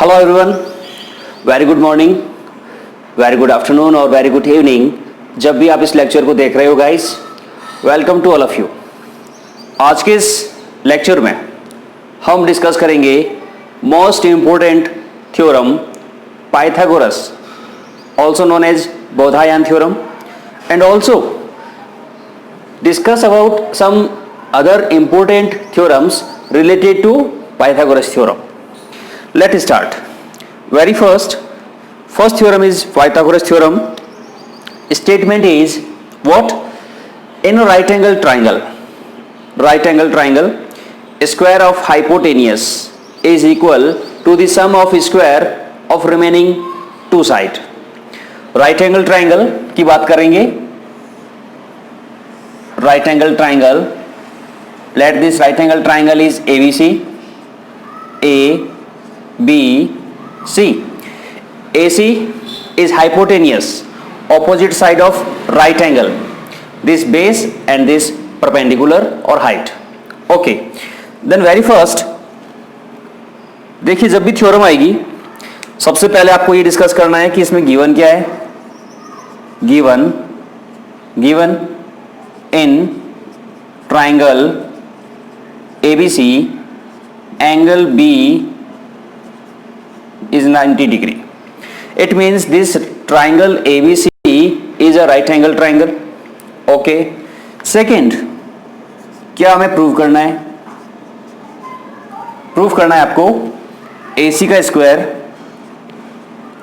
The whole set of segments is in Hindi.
Hello everyone, very good morning, very good afternoon और वेरी गुड इवनिंग, जब भी आप इस लेक्चर को देख रहे हो guys. Welcome to all of you. आज के इस लेक्चर में हम डिस्कस करेंगे most important theorem Pythagoras, also known as Baudhayana theorem, and also discuss about some other important theorems related to Pythagoras theorem. Let's start. Very first theorem is Pythagoras theorem. Statement is what? In a right angle triangle, square of hypotenuse is equal to the sum of square of remaining two side. Right angle triangle की बात करेंगे. Right angle triangle. Let this right angle triangle is ABC, A, B, C. AC is hypotenuse, opposite side of right angle. This base and this perpendicular or height. Okay. Then very first, देखिए जब भी थ्योरम आएगी सबसे पहले आपको ये डिस्कस करना है कि इसमें गिवन क्या है. Given in triangle ABC, angle B is 90 degree. It means this triangle ABC is a right angle triangle. Okay. Second, क्या हमें प्रूव करना है? प्रूव करना है आपको AC का square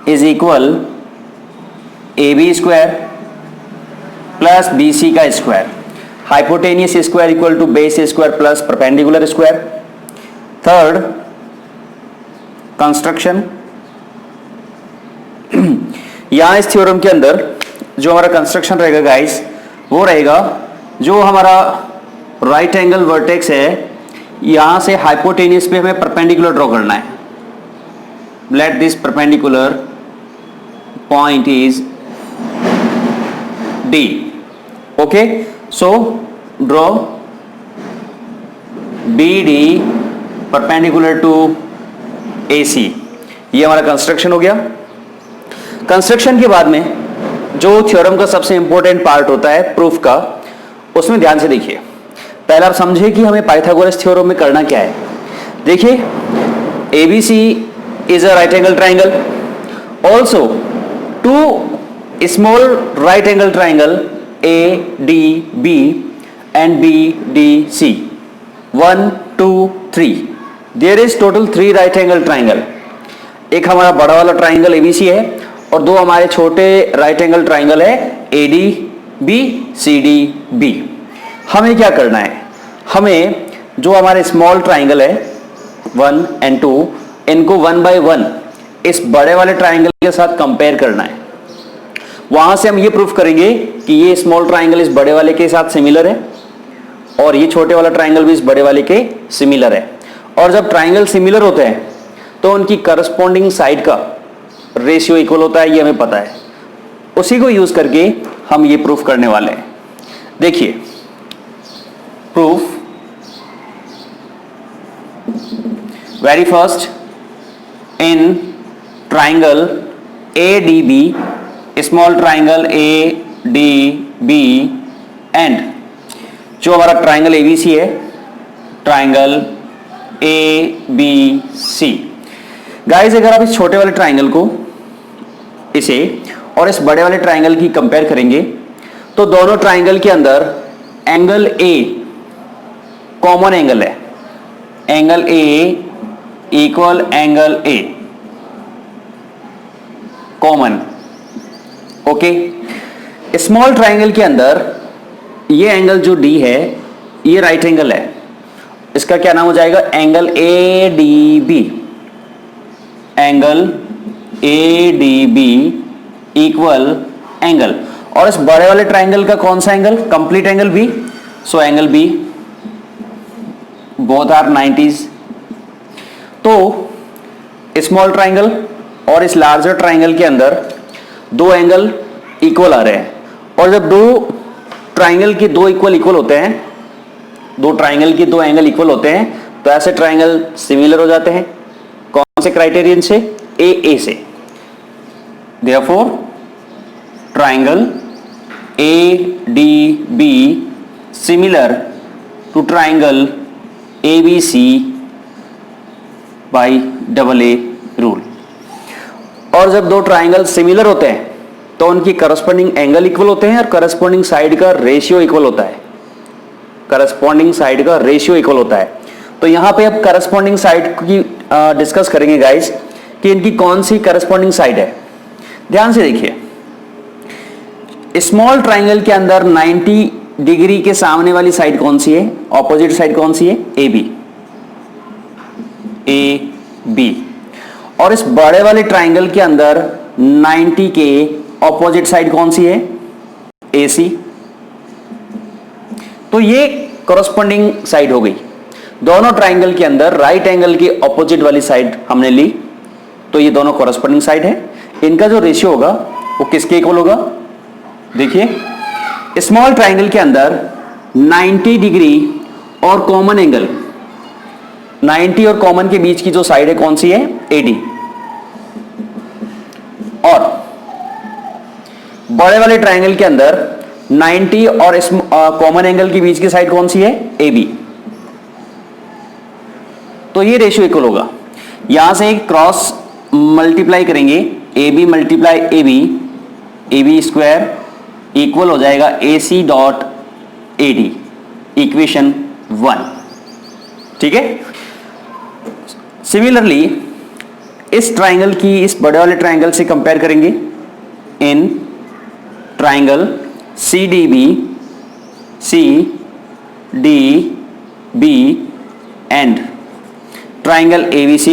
is equal AB square plus BC का square. Hypotenuse square equal to base square plus perpendicular square. Third, construction. यहां इस थ्योरम के अंदर जो हमारा कंस्ट्रक्शन रहेगा गाइस, वो रहेगा जो हमारा राइट एंगल वर्टेक्स है, यहां से हाइपोटेनियस पे हमें परपेंडिकुलर ड्रॉ करना है. Let this perpendicular point is D. Okay. So draw BD perpendicular to AC. ये हमारा कंस्ट्रक्शन हो गया. कंस्ट्रक्शन के बाद में जो थ्योरम का सबसे इंपॉर्टेंट पार्ट होता है प्रूफ का, उसमें ध्यान से देखिए. पहले आप समझिए कि हमें पाइथागोरस थ्योरम में करना क्या है. देखिए ABC is a right angle triangle. Also two small right angle triangle ADB and BDC. 1, 2, 3. There is total 3 right angle triangle. एक हमारा बड़ा वाला ट्राइंगल ABC है और दो हमारे छोटे राइट एंगल ट्राइंगल है ADB, CDB. हमें क्या करना है? हमें जो हमारे स्मॉल ट्राइंगल है 1 and 2, इनको 1 by 1 इस बड़े वाले ट्राइंगल के साथ कंपेयर करना है. वहां से हम ये प्रूफ करेंगे कि ये स्मॉल ट्राइंगल इस बड़े वाले के साथ सिमिलर है और ये छोटे वाला ट्राइंगल भी इस बड़े वाले के सिमिलर है. और जब ट्राइंगल सिमिलर होते हैं तो उनकी करस्पॉन्डिंग साइड का रेशियो इक्वल होता है, ये हमें पता है. उसी को यूज करके हम ये प्रूफ करने वाले हैं. देखिए proof. Very first, in triangle ADB, small triangle ADB and जो हमारा ट्राइंगल ABC है, ट्राइंगल ABC. गाइस अगर आप इस छोटे वाले ट्राइंगल को इसे और इस बड़े वाले ट्राइंगल की कंपेयर करेंगे तो दोनों ट्राइंगल के अंदर एंगल A कॉमन एंगल है. Angle A equal angle A common. Okay. Small triangle के अंदर ये एंगल जो D है ये राइट एंगल है, इसका क्या नाम हो जाएगा? Angle ADB. Angle ADB equal angle. और इस बड़े वाले ट्राइंगल का कौन सा angle? Complete angle B. So angle B both are 90s. तो स्मॉल ट्राइंगल और इस लार्जर ट्राइंगल के अंदर दो एंगल इक्वल आ रहे हैं. और जब दो ट्राइंगल के दो इक्वल होते हैं, दो ट्राइंगल के दो एंगल इक्वल होते हैं, तो ऐसे ट्राइंगल सिमिलर हो जाते हैं. कौन से क्राइटेरियन से, ए से। Therefore triangle ADB similar to triangle ABC by AA rule. और जब दो ट्राइंगल सिमिलर होते हैं तो उनकी करस्पॉन्डिंग एंगल इक्वल होते हैं और करस्पॉन्डिंग साइड का रेशियो इक्वल होता है। करस्पॉन्डिंग साइड का रेशियो इक्वल होता है। तो यहां पे अब करस्पॉन्डिंग साइड की डिस्कस करेंगे गाइस कि इनकी कौन सी करस्पॉन्डिंग साइड है। ध्यान से देखिए, स्मॉल ट्राइंगल के अंदर 90 डिग्री के सामने वाली साइड कौन सी है, ऑपोजिट साइड कौन सी है, AB। और इस बड़े वाले ट्राइंगल के अंदर 90 के ऑपोजिट साइड कौन सी है, AC। तो ये कॉरस्पॉन्डिंग साइड हो गई। दोनों ट्राइंगल के अंदर राइट एंगल की ऑपोजिट वाली साइड हमने ली, तो ये दोनों कॉरस्पॉन्डिंग साइड है। इनका जो रेशियो होगा वो किसके इक्वल होगा, देखिए स्मॉल ट्राइंगल के अंदर 90 डिग्री और कॉमन एंगल, 90 और कॉमन के बीच की जो साइड है कौन सी है, AD। और बड़े वाले ट्राइंगल के अंदर 90 और कॉमन एंगल के बीच की साइड कौन सी है, AB। तो ये रेशियो इक्वल होगा। यहां से क्रॉस मल्टीप्लाई करेंगे, AB multiply AB square equal हो जाएगा AC डॉट AD, इक्वेशन 1। ठीक है। सिमिलरली इस ट्राइंगल की इस बड़े वाले ट्राइंगल से कंपेयर करेंगे in triangle CDB and triangle ABC।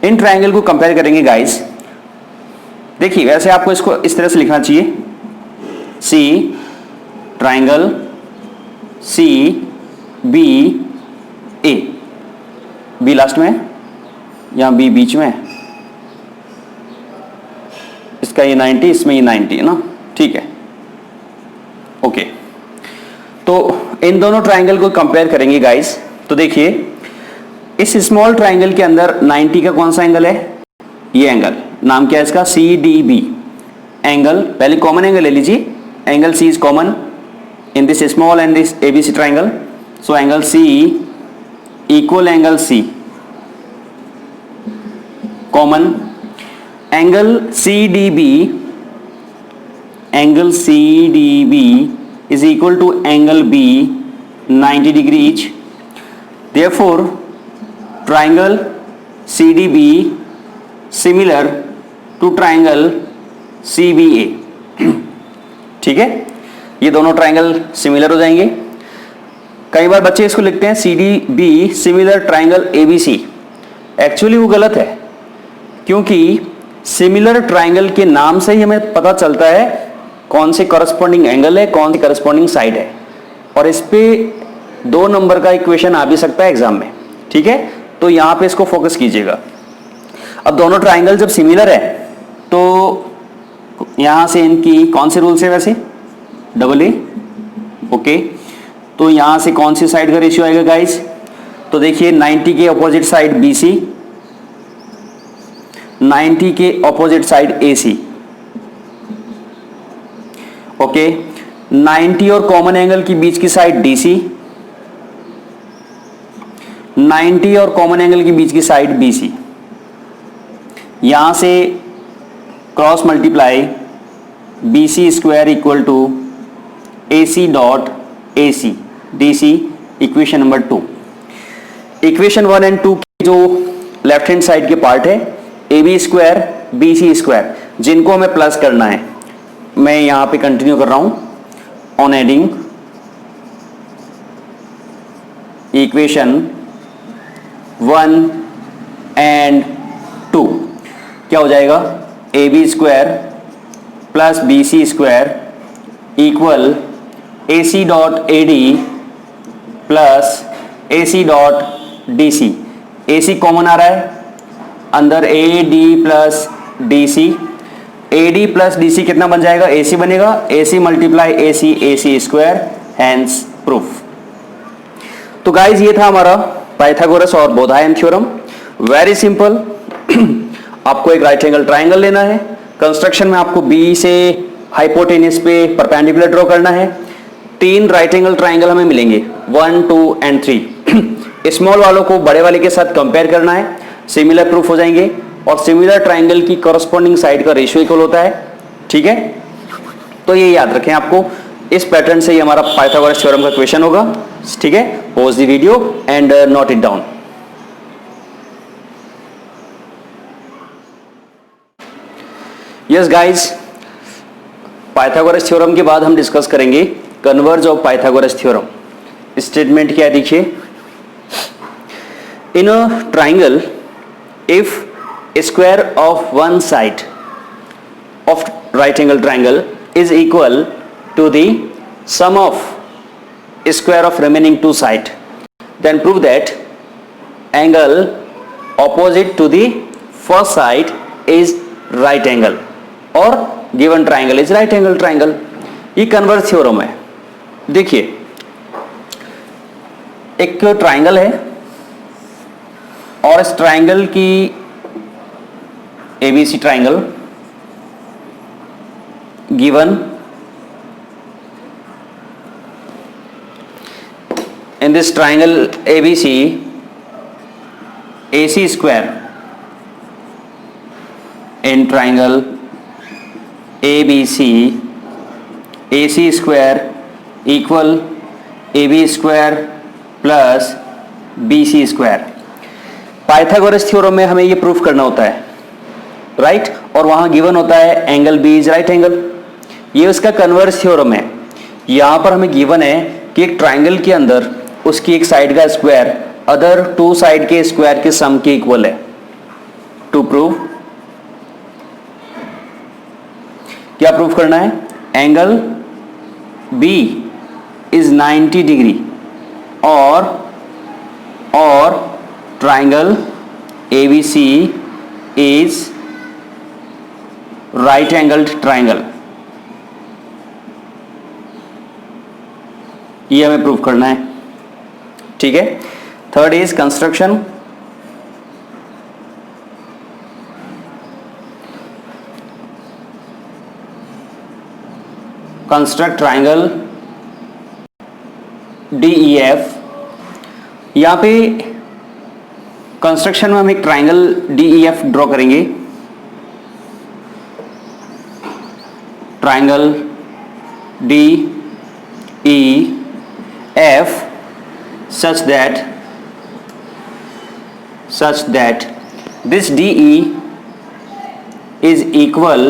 In triangle को कंपेयर करेंगे गाइस। देखिए वैसे आपको इसको इस तरह से लिखना चाहिए, C triangle CBA, B last में या B बीच में, इसका ये 90, इसमें ये 90 है ना, ठीक है, ओके। तो इन दोनों ट्राइंगल को कंपेयर करेंगे गाइस। तो देखिए इस स्मॉल ट्राइंगल के अंदर 90 का कौन सा एंगल है, ये एंगल, नाम क्या है इसका, CDB एंगल। पहले कॉमन एंगल ले लीजिए, angle C is common in this small and this ABC triangle, so angle C equal angle C common. Angle CDB is equal to angle B 90 degree each. Therefore, triangle CDB similar to triangle CBA. ठीक है, ये दोनों ट्राइंगल सिमिलर हो जाएंगे। कई बार बच्चे इसको लिखते हैं CDB similar triangle ABC। Actually वो गलत है, क्योंकि सिमिलर ट्राइंगल के नाम से ही हमें पता चलता है कौन से करस्पॉन्डिंग एंगल है, कौन सी करस्पॉन्डिंग साइड है। और इस पे 2 नंबर का इक्वेशन आ भी सकता है एग्जाम में, ठीक है। तो यहां पे इसको फोकस कीजिएगा। अब दोनों ट्राइंगल जब सिमिलर है तो यहां से इनकी कौन से रूल से, वैसे AA, ओके। तो यहां से कौन सी साइड का रेशियो आएगा गाइस, तो देखिए 90 के ऑपोजिट साइड BC, 90 के ऑपोजिट साइड AC, ओके। 90 और कॉमन एंगल की बीच की साइड DC, 90 और कॉमन एंगल की बीच की साइड BC। यहां से cross multiply BC square equal to AC dot AC DC, equation number 2। Equation 1 and 2 की जो लेफ्ट हैंड साइड के पार्ट है AB स्क्वायर BC स्क्वायर, जिनको हमें प्लस करना है, मैं यहां पे कंटिन्यू कर रहा हूं ऑन एडिंग इक्वेशन 1 एंड 2। क्या हो जाएगा, AB square plus BC square equal AC dot AD plus AC dot DC। AC common आ रहा है, अंदर AD plus DC, AD plus DC कितना बन जाएगा, AC बनेगा, AC multiply AC, AC square, hence proof. तो गाइज ये था हमारा पाइथागोरस और बोधायन थ्योरम। वेरी सिंपल, आपको एक राइट एंगल ट्राइंगल लेना है। कंस्ट्रक्शन में आपको बी से हाइपोटेन्यूज पे परपेंडिकुलर ड्रॉ करना है। 3 राइट एंगल ट्राइंगल हमें मिलेंगे, 1, 2 एंड 3। स्मॉल वालों को बड़े वाले के साथ कंपेयर करना है, सिमिलर प्रूफ हो जाएंगे। और सिमिलर ट्राइंगल की कॉरस्पॉन्डिंग साइड का रेशियो इक्वल होता है, ठीक है। तो ये याद रखें आपको, इस पैटर्न से ही हमारा पाइथागोरस थ्योरम का क्वेश्चन होगा, ठीक है। Pause the video and note it down. Yes guys, Pythagoras theorem के बाद हम डिस्कस करेंगे converse of Pythagoras theorem. Statement क्या है देखिए, in a triangle if square of one side of right angle triangle is equal to the sum of square of remaining two side, then prove that angle opposite to the first side is right angle or given triangle is right angle triangle। ये कन्वर्ज थ्योरम है। देखिए, एक ट्राइंगल है और इस ट्राइंगल की ABC triangle given in this triangle ABC, AC square in triangle ABC, AC square equal AB square plus BC square। Pythagoras theorem में हमें ये प्रूफ करना होता है, राइट और वहां गिवन होता है angle B is right angle. ये उसका कन्वर्स थ्योरम है। यहां पर हमें गिवन है कि एक ट्राइंगल के अंदर उसकी एक साइड का स्क्वायर अदर 2 साइड के स्क्वायर के सम के इक्वल है। टू प्रूव, क्या प्रूफ करना है, एंगल बी इज 90 डिग्री और triangle ABC is right angled triangle. ये हमें प्रूफ करना है, ठीक है। Third is construction. Construct triangle DEF। यहां पे कंस्ट्रक्शन में हम एक ट्राइंगल DEF ड्रॉ करेंगे। Triangle DEF such that this DE is equal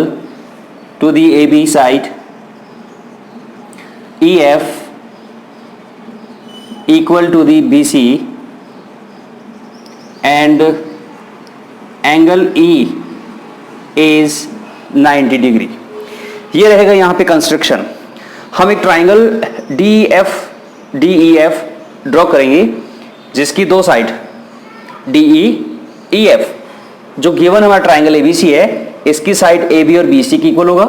to the AB side, EF equal to the BC and angle E is 90 degree. ये रहेगा यहाँ पे कंस्ट्रक्शन। हम एक ट्राइंगल DEF ड्रॉ करेंगे जिसकी 2 साइड DEF, जो गिवन हमारा ट्राइंगल ABC है, इसकी साइड AB और BC की इक्वल होगा।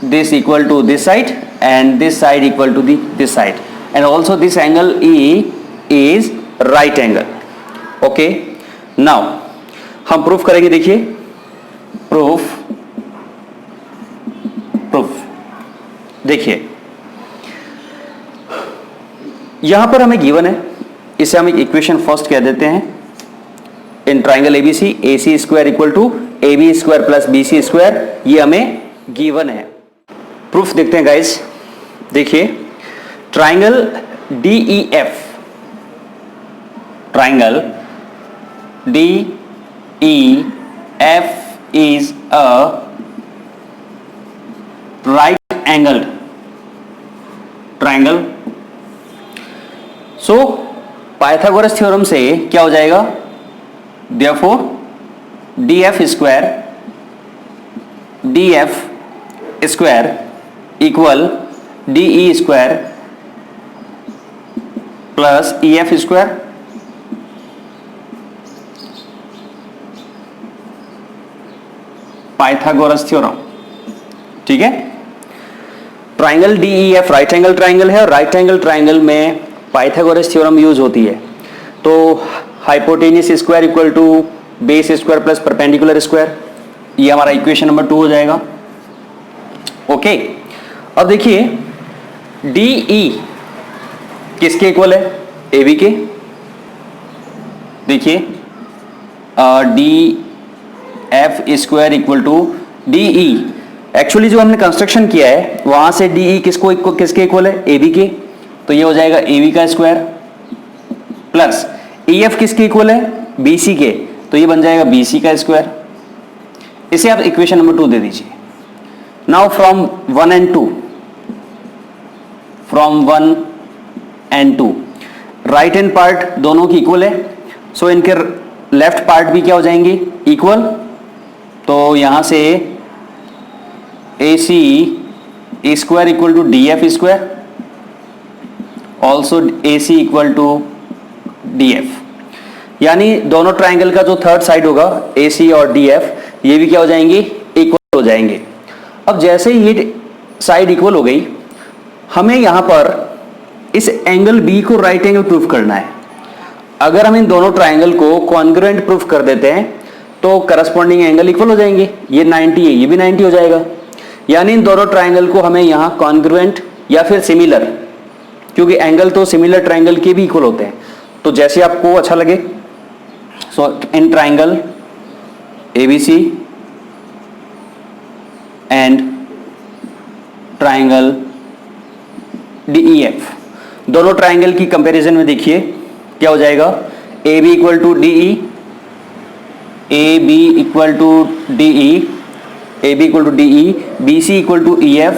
This equal to this side and this side equal to this side and also this angle E is right angle. Okay, now हम प्रूफ करेंगे। देखिए, प्रूफ देखिए, यहां पर हमें गिवन है, इसे हम एक इक्वेशन फर्स्ट कह देते हैं। In triangle ABC AC square equal to AB square plus BC square, ये हमें गिवन है। प्रूफ देखते हैं गाइस। देखिए, triangle DEF is a right angled triangle। सो पाइथागोरस थ्योरम से क्या हो जाएगा, therefore DF square equal DE square plus EF square. Pythagoras theorem, ठीक है। Triangle DEF right angle triangle है और राइट एंगल ट्राइंगल में पाइथागोरस थ्योरम यूज होती है। तो hypotenuse square equal to base square plus perpendicular square, ये हमारा इक्वेशन नंबर 2 हो जाएगा। ओके, अब देखिए DE किसके इक्वल है? AB के। देखिए DF square equal to DE, actually जो हमने कंस्ट्रक्शन किया है वहां से DE किसके इक्वल है? AB के, तो ये हो जाएगा AB का स्क्वायर प्लस EF किसके इक्वल है? BC के, तो ये बन जाएगा BC का स्क्वायर। इसे आप इक्वेशन नंबर 2 दे दीजिए। Now from 1 and 2 right hand part दोनों की इक्वल है, सो इनके लेफ्ट पार्ट भी क्या हो जाएंगे? इक्वल। तो यहां से AC square equal to DF square, also AC equal to DF, यानी दोनों ट्राइंगल का जो थर्ड साइड होगा AC और DF, ये भी क्या हो जाएंगे? इक्वल हो जाएंगे। अब जैसे ही ये साइड इक्वल हो गई, हमें यहां पर इस एंगल B को राइट एंगल प्रूफ करना है। अगर हम इन दोनों ट्राइंगल को कॉन्ग्रुएंट प्रूफ कर देते हैं तो करस्पॉन्डिंग एंगल इक्वल हो जाएंगे। ये 90 है, ये भी 90 हो जाएगा, यानी इन दोनों ट्राइंगल को हमें यहां कॉन्ग्रुएंट या फिर सिमिलर, क्योंकि एंगल तो सिमिलर ट्राइंगल के भी इक्वल होते हैं, तो जैसे आपको अच्छा लगे। So in triangle ABC and triangle DEF, दोनों ट्राइंगल की कंपैरिजन में देखिए क्या हो जाएगा? AB equal to DE, AB equal to DE, AB equal to DE, BC equal to EF,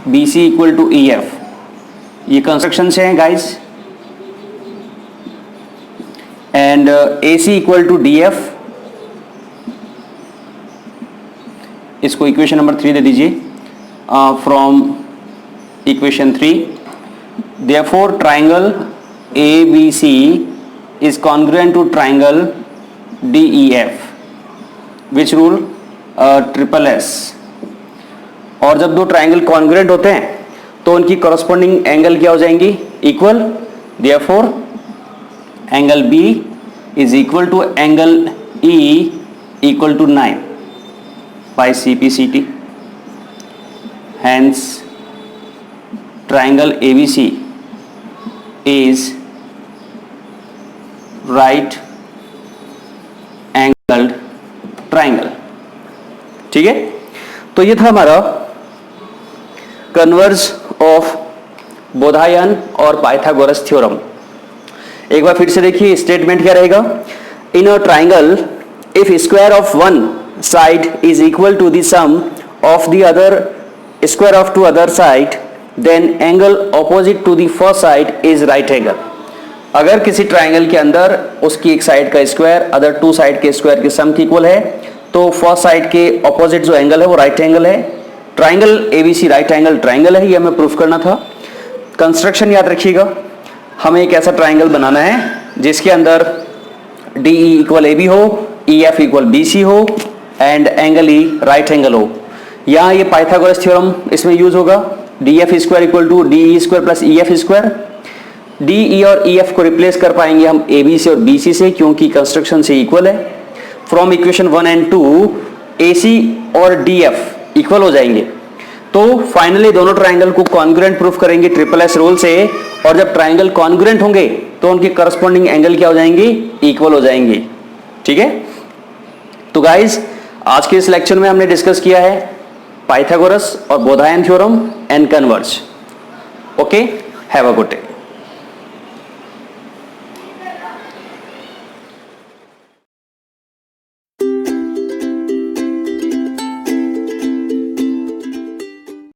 BC equal to EF, ये कंस्ट्रक्शन से हैं guys. And AC equal to DF, इसको इक्वेशन नंबर 3 दे दीजिए। From equation 3, therefore triangle ABC is congruent to triangle DEF, which rule? Triple S। और जब दो ट्राइंगल कॉन्ग्रुएंट होते हैं तो उनकी कॉरस्पॉन्डिंग एंगल क्या हो जाएंगी? Equal. therefore angle B is equal to angle E equal to 9 by CPCT, hence triangle ABC is right angled triangle। ठीक है, तो ये था हमारा कन्वर्ज ऑफ बोधायन और पाइथागोरस थ्योरम। एक बार फिर से देखिए स्टेटमेंट क्या रहेगा? In a triangle if square of one side is equal to the sum of the other square of two other side, then angle opposite to the first side is right angle. अगर किसी ट्राइंगल के अंदर उसकी एक साइड का स्क्वायर अदर टू साइड के स्क्वायर के सम की इक्वल है, तो फर्स्ट साइड के ऑपोजिट जो एंगल है वो राइट एंगल है। Triangle ABC right angle triangle है, ये हमें प्रूफ करना था। कंस्ट्रक्शन याद रखिएगा, हमें एक ऐसा ट्राइंगल बनाना है जिसके अंदर DE इक्वल AB हो, EF इक्वल BC हो and angle E right angle हो। यहाँ ये पाइथागोरस थ्योरम इसमें यूज होगा। DF square equal to DE square plus EF square. DE और EF को रिप्लेस कर पाएंगे हम AB से और BC से, क्योंकि कंस्ट्रक्शन से इक्वल है। फ्रॉम इक्वेशन 1 एंड 2 AC और DF इक्वल हो जाएंगे, तो फाइनली दोनों ट्राइंगल को कॉन्ग्रुएंट प्रूफ करेंगे ट्रिपल S रूल से, और जब ट्राइंगल कॉन्ग्रुएंट होंगे तो उनके करस्पॉन्डिंग एंगल क्या हो जाएंगे? इक्वल हो जाएंगे। ठीक है, तो गाइज आज के इस लेक्चर में हमने डिस्कस किया है पाइथागोरस और Baudhayana theorem and converse. Okay, have a good day.